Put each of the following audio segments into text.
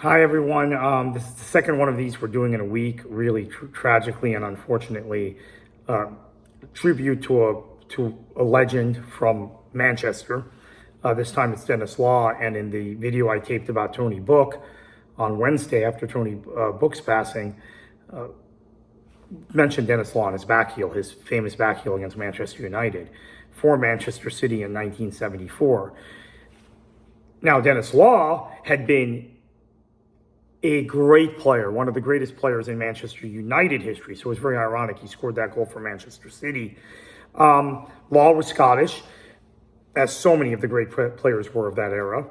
Hi, everyone. This is the second one of these we're doing in a week. Really tragically and unfortunately, uh, tribute to a legend from Manchester. This time it's Denis Law, and in the video I taped about Tony Book on Wednesday after Tony Book's passing, mentioned Denis Law on his back heel, his famous back heel against Manchester United for Manchester City in 1974. Now, Denis Law had been a great player, one of the greatest players in Manchester United history. So it's very ironic he scored that goal for Manchester City. Law was Scottish, as so many of the great players were of that era,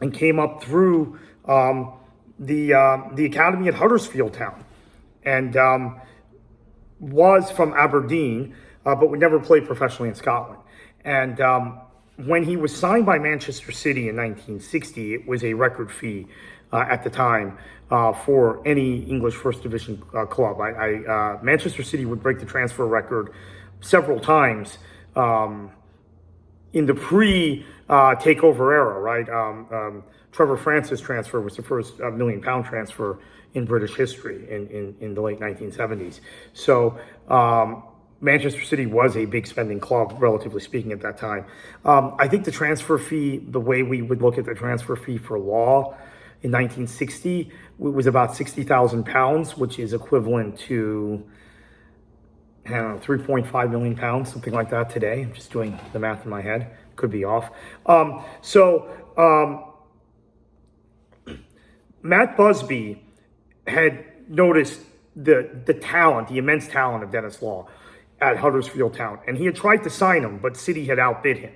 and came up through the academy at Huddersfield Town, and was from Aberdeen, but would never play professionally in Scotland. And when he was signed by Manchester City in 1960, it was a record fee at the time for any English First Division club. Manchester City would break the transfer record several times in the pre-takeover era, right? Trevor Francis transfer was the first £1 million transfer in British history in the late 1970s. So Manchester City was a big spending club, relatively speaking, at that time. I think the transfer fee, the way we would look at the transfer fee for Law in 1960, was about £60,000, which is equivalent to, I don't know, £3.5 million, something like that today. I'm just doing the math in my head. Could be off. Matt Busby had noticed the talent, the immense talent of Denis Law at Huddersfield Town, and he had tried to sign him, but City had outbid him.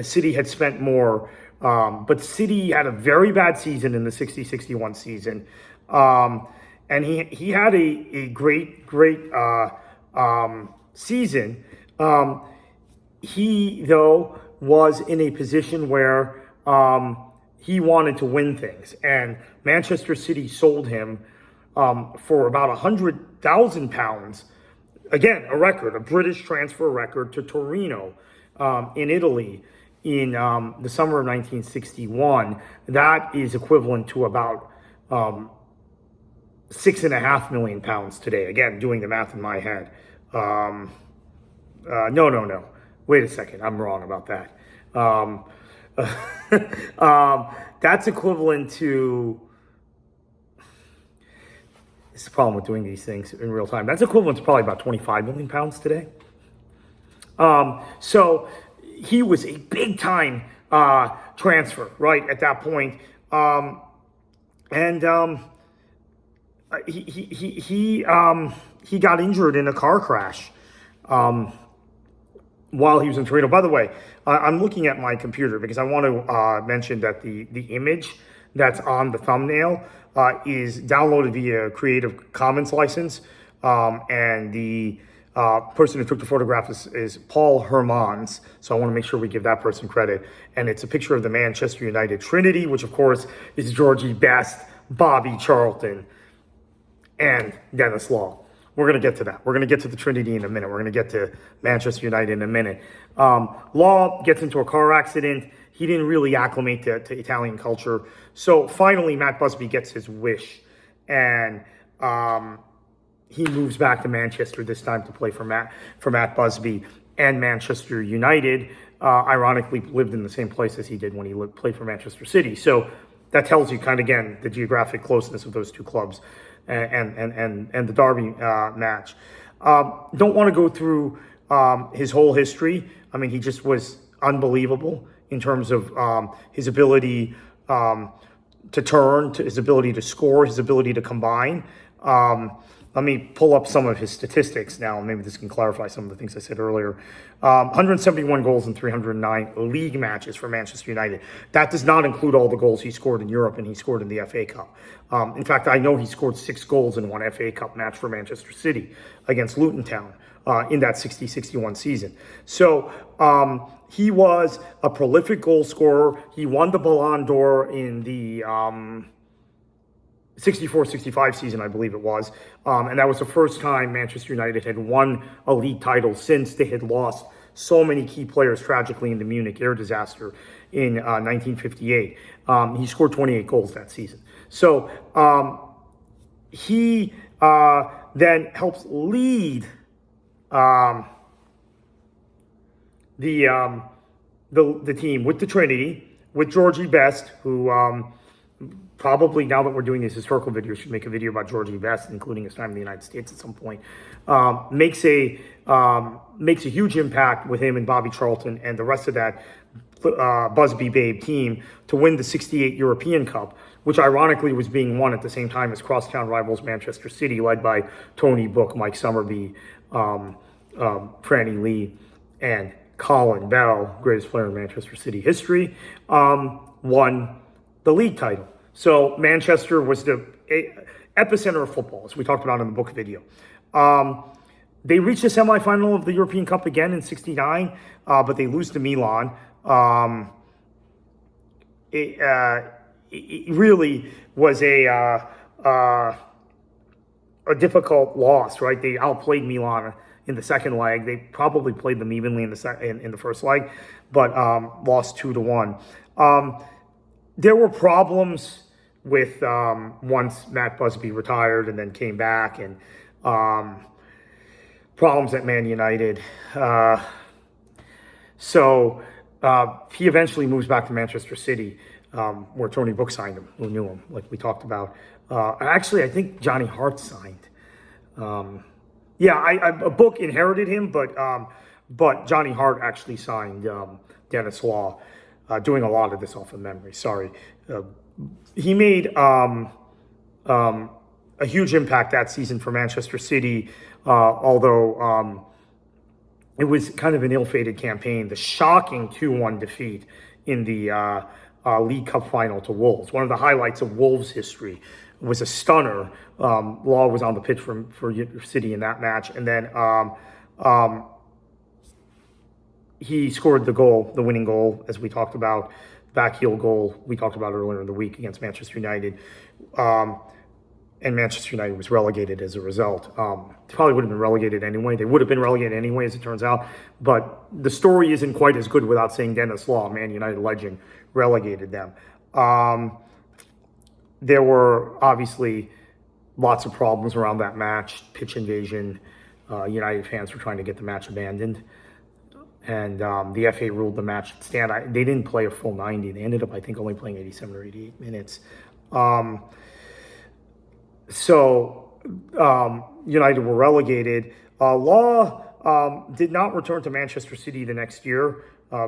City had spent more, but City had a very bad season in the 60-61 season, and he had a great season. He, though, was in a position where he wanted to win things, and Manchester City sold him for about £100,000. Again, a record, a British transfer record, to Torino in Italy in the summer of 1961. That is equivalent to about £6.5 million today. Again, doing the math in my head. No. Wait a second. I'm wrong about that. That's equivalent to... It's the problem with doing these things in real time. That's equivalent to probably about £25 million today. So he was a big time transfer, right, at that point. He got injured in a car crash while he was in Torino. By the way, I'm looking at my computer because I want to mention that the image that's on the thumbnail is downloaded via Creative Commons license, and the person who took the photograph is Paul Hermans, so I want to make sure we give that person credit. And it's a picture of the Manchester United Trinity, which of course is Georgie Best, Bobby Charlton, and Denis Law. We're going to get to that. We're going to get to the Trinity in a minute. We're going to get to Manchester United in a minute. Law gets into a car accident. He didn't really acclimate to Italian culture. So finally, Matt Busby gets his wish, and he moves back to Manchester, this time to play for Matt Busby and Manchester United. Ironically, lived in the same place as he did when he played for Manchester City. So that tells you kind of, again, the geographic closeness of those two clubs and the Derby match. Don't want to go through his whole history. I mean, he just was unbelievable in terms of his ability to turn, to his ability to score, his ability to combine. Let me pull up some of his statistics now. Maybe this can clarify some of the things I said earlier. 171 goals in 309 league matches for Manchester United. That does not include all the goals he scored in Europe and he scored in the FA Cup. In fact, I know he scored 6 goals in one FA Cup match for Manchester City against Luton Town in that 60-61 season. So he was a prolific goal scorer. He won the Ballon d'Or in the 64-65 season, I believe it was. And that was the first time Manchester United had won a league title since they had lost so many key players tragically in the Munich air disaster in 1958. He scored 28 goals that season. So he then helps lead the team with the Trinity, with Georgie Best, who probably, now that we're doing these historical videos, should make a video about Georgie Best, including his time in the United States at some point. Makes a huge impact with him and Bobby Charlton and the rest of that Busby Babe team to win the '68 European Cup, which ironically was being won at the same time as crosstown rivals Manchester City, led by Tony Book, Mike Summerby, Franny Lee, and Colin Bell, greatest player in Manchester City history, won the league title. So Manchester was the epicenter of football, as we talked about in the book video. They reached the semifinal of the European Cup again in '69, but they lose to Milan. It really was a difficult loss, right? They outplayed Milan in the second leg. They probably played them evenly in the first leg, but lost 2-1. There were problems with once Matt Busby retired and then came back, and problems at Man United. So he eventually moves back to Manchester City, where Tony Book signed him, who knew him, like we talked about. Actually, I think Johnny Hart signed. A Book inherited him, but Johnny Hart actually signed Denis Law, doing a lot of this off of memory. Sorry. He made a huge impact that season for Manchester City, although it was kind of an ill-fated campaign. The shocking 2-1 defeat in the League Cup final to Wolves. One of the highlights of Wolves' history was a stunner. Law was on the pitch for City in that match, and then he scored the goal, the winning goal, as we talked about, back heel goal we talked about earlier in the week against Manchester United. And Manchester United was relegated as a result. They probably would have been relegated anyway. They would have been relegated anyway, as it turns out. But the story isn't quite as good without saying Denis Law, Man United legend, relegated them. There were obviously lots of problems around that match. Pitch invasion. United fans were trying to get the match abandoned. And the FA ruled the match should stand. They didn't play a full 90. They ended up, I think, only playing 87 or 88 minutes. So United were relegated. Law did not return to Manchester City the next year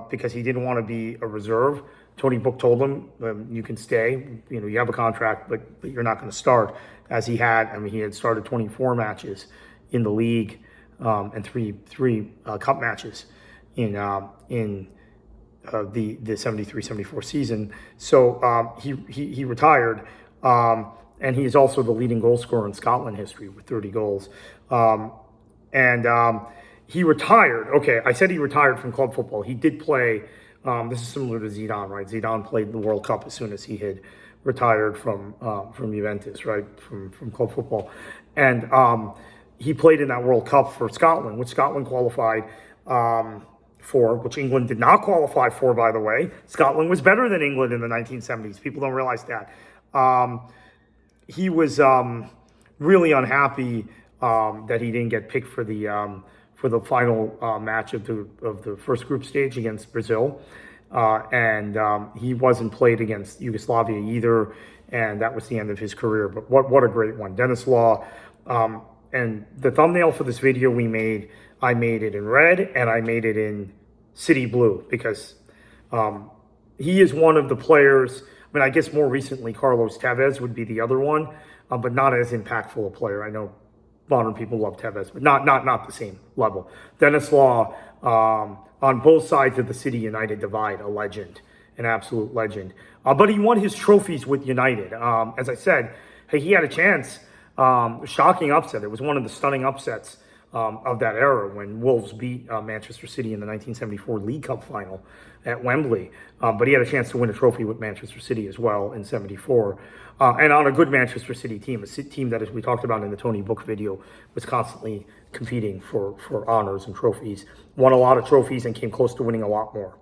because he didn't want to be a reserve. Tony Book told him, you can stay. You know, you have a contract, but you're not going to start, as he had. I mean, he had started 24 matches in the league and three cup matches in the 73-74 season. So he retired. And he is also the leading goal scorer in Scotland history with 30 goals. He retired. Okay, I said he retired from club football. He did play. This is similar to Zidane, right? Zidane played the World Cup as soon as he had retired from Juventus, right? From club football. And he played in that World Cup for Scotland, which Scotland qualified for, which England did not qualify for, by the way. Scotland was better than England in the 1970s. People don't realize that. He was really unhappy that he didn't get picked for the final match of the first group stage against Brazil, and he wasn't played against Yugoslavia either, and that was the end of his career. But what a great one, Denis Law. And the thumbnail for this video I made it in red and I made it in city blue because he is one of the players. I mean, I guess more recently, Carlos Tevez would be the other one, but not as impactful a player. I know modern people love Tevez, but not the same level. Denis Law, on both sides of the City United divide, a legend, an absolute legend. But he won his trophies with United. As I said, hey, he had a chance. Shocking upset. It was one of the stunning upsets of that era when Wolves beat Manchester City in the 1974 League Cup final at Wembley. But he had a chance to win a trophy with Manchester City as well in '74. And on a good Manchester City team, a team that, as we talked about in the Tony Book video, was constantly competing for honors and trophies. Won a lot of trophies and came close to winning a lot more.